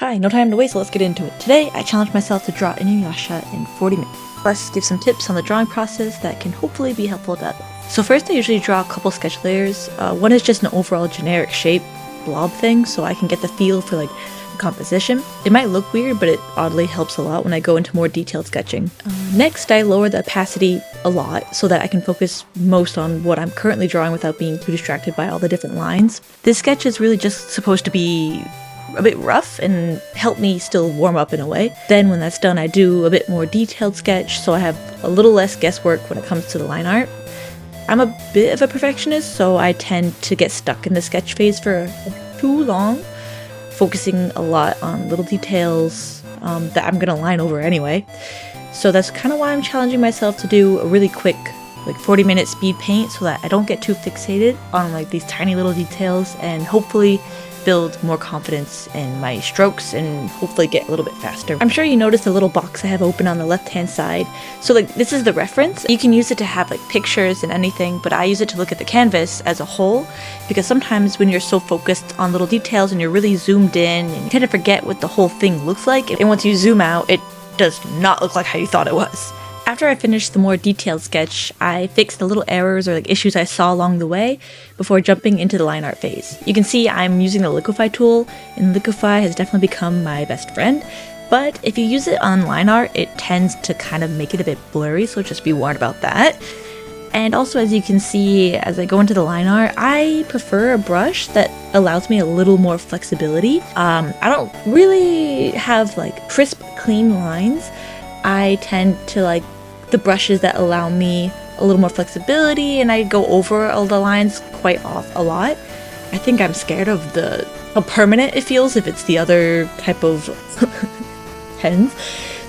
Hi, no time to waste, so let's get into it. Today, I challenged myself to draw Inuyasha in 40 minutes, plus give some tips on the drawing process that can hopefully be helpful to others. So first, I usually draw a couple sketch layers. One is just an overall generic shape blob thing, so I can get the feel for the composition. It might look weird, but it oddly helps a lot when I go into more detailed sketching. Next, I lower the opacity a lot so that I can focus most on what I'm currently drawing without being too distracted by all the different lines. This sketch is really just supposed to be a bit rough and help me still warm up in a way. Then when that's done, I do a bit more detailed sketch, so I have a little less guesswork when it comes to the line art. I'm a bit of a perfectionist, so I tend to get stuck in the sketch phase for too long, focusing a lot on little details that I'm gonna line over anyway. So that's kind of why I'm challenging myself to do a really quick 40-minute speed paint so that I don't get too fixated on these tiny little details, and hopefully build more confidence in my strokes and hopefully get a little bit faster. I'm sure you noticed the little box I have open on the left hand side. So this is the reference. You can use it to have pictures and anything, but I use it to look at the canvas as a whole, because sometimes when you're so focused on little details and you're really zoomed in, and you tend to forget what the whole thing looks like, and once you zoom out, it does not look like how you thought it was. After I finished the more detailed sketch, I fixed the little errors or issues I saw along the way before jumping into the line art phase. You can see I'm using the liquify tool, and liquify has definitely become my best friend, but if you use it on line art, it tends to kind of make it a bit blurry, so just be warned about that. And also, as you can see, as I go into the line art, I prefer a brush that allows me a little more flexibility. I don't really have crisp, clean lines. I tend to the brushes that allow me a little more flexibility, and I go over all the lines quite a lot. I think I'm scared of how permanent it feels if it's the other type of pens.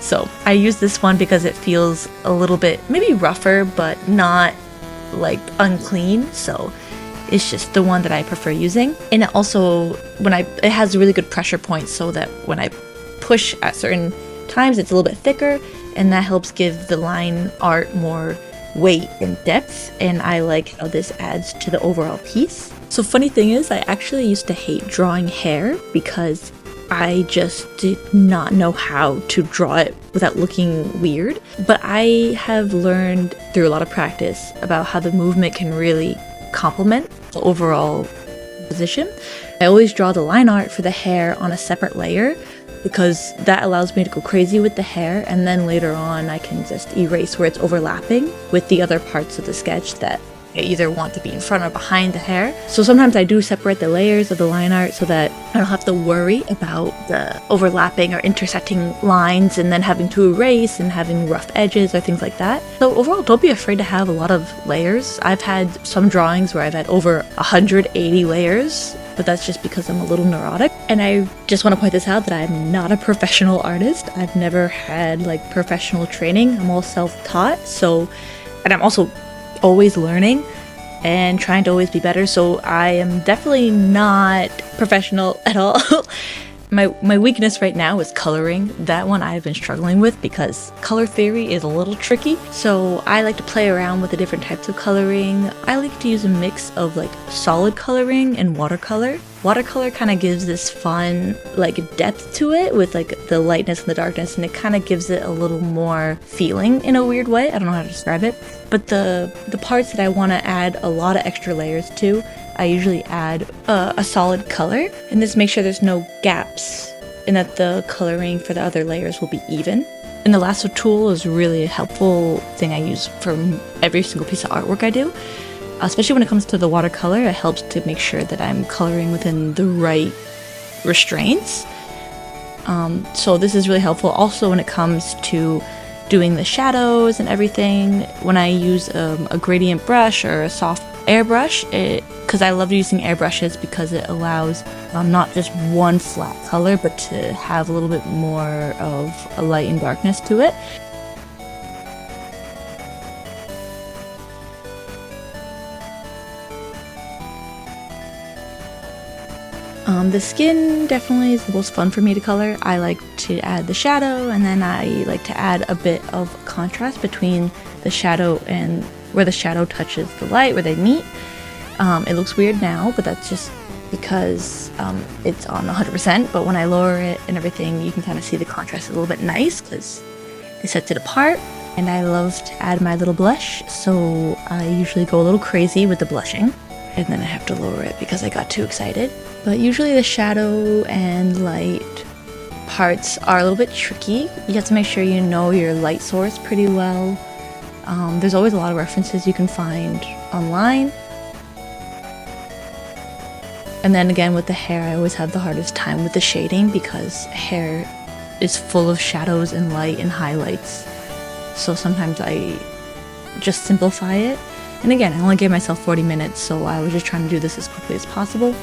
So I use this one because it feels a little bit maybe rougher, but not unclean. So it's just the one that I prefer using. And it also, it has really good pressure points, so that when I push at certain times, it's a little bit thicker, and that helps give the line art more weight and depth, and I like how this adds to the overall piece. So funny thing is, I actually used to hate drawing hair because I just did not know how to draw it without looking weird. But I have learned through a lot of practice about how the movement can really complement the overall position. I always draw the line art for the hair on a separate layer, because that allows me to go crazy with the hair, and then later on I can just erase where it's overlapping with the other parts of the sketch that I either want to be in front or behind the hair. So sometimes I do separate the layers of the line art so that I don't have to worry about the overlapping or intersecting lines and then having to erase and having rough edges or things like that. So overall, don't be afraid to have a lot of layers. I've had some drawings where I've had over 180 layers, but that's just because I'm a little neurotic. And I just want to point this out that I'm not a professional artist. I've never had professional training. I'm all self-taught, and I'm also always learning and trying to always be better, so I am definitely not professional at all. My weakness right now is coloring. That one I've been struggling with because color theory is a little tricky. So I like to play around with the different types of coloring. I like to use a mix of solid coloring and watercolor. Watercolor kind of gives this fun depth to it with the lightness and the darkness, and it kind of gives it a little more feeling in a weird way. I don't know how to describe it. But the parts that I want to add a lot of extra layers to, I usually add a solid color, and this makes sure there's no gaps and that the coloring for the other layers will be even. And the lasso tool is really a helpful thing I use for every single piece of artwork I do. Especially when it comes to the watercolor, it helps to make sure that I'm coloring within the right restraints. So this is really helpful. Also, when it comes to doing the shadows and everything, when I use a gradient brush or a soft airbrush, because I love using airbrushes because it allows not just one flat color, but to have a little bit more of a light and darkness to it. The skin definitely is the most fun for me to color. I like to add the shadow, and then I like to add a bit of contrast between the shadow and where the shadow touches the light, where they meet. It looks weird now, but that's just because it's on 100%, but when I lower it and everything, you can kind of see the contrast is a little bit nice because it sets it apart. And I love to add my little blush, so I usually go a little crazy with the blushing, and then I have to lower it because I got too excited. But usually the shadow and light parts are a little bit tricky. You have to make sure you know your light source pretty well. There's always a lot of references you can find online. And then again with the hair, I always have the hardest time with the shading because hair is full of shadows and light and highlights. So sometimes I just simplify it. And again, I only gave myself 40 minutes, so I was just trying to do this as quickly as possible.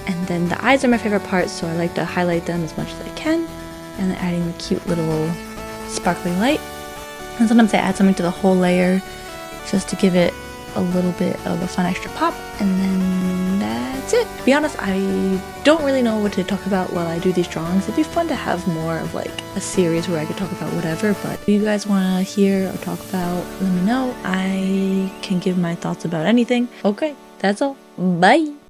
And then the eyes are my favorite part, so I like to highlight them as much as I can. And then adding the cute little sparkly light. And sometimes I add something to the whole layer just to give it a little bit of a fun extra pop. And then that's it. To be honest, I don't really know what to talk about while I do these drawings. It'd be fun to have more of like a series where I could talk about whatever, but if you guys want to hear or talk about, let me know. I can give my thoughts about anything. Okay, that's all. Bye!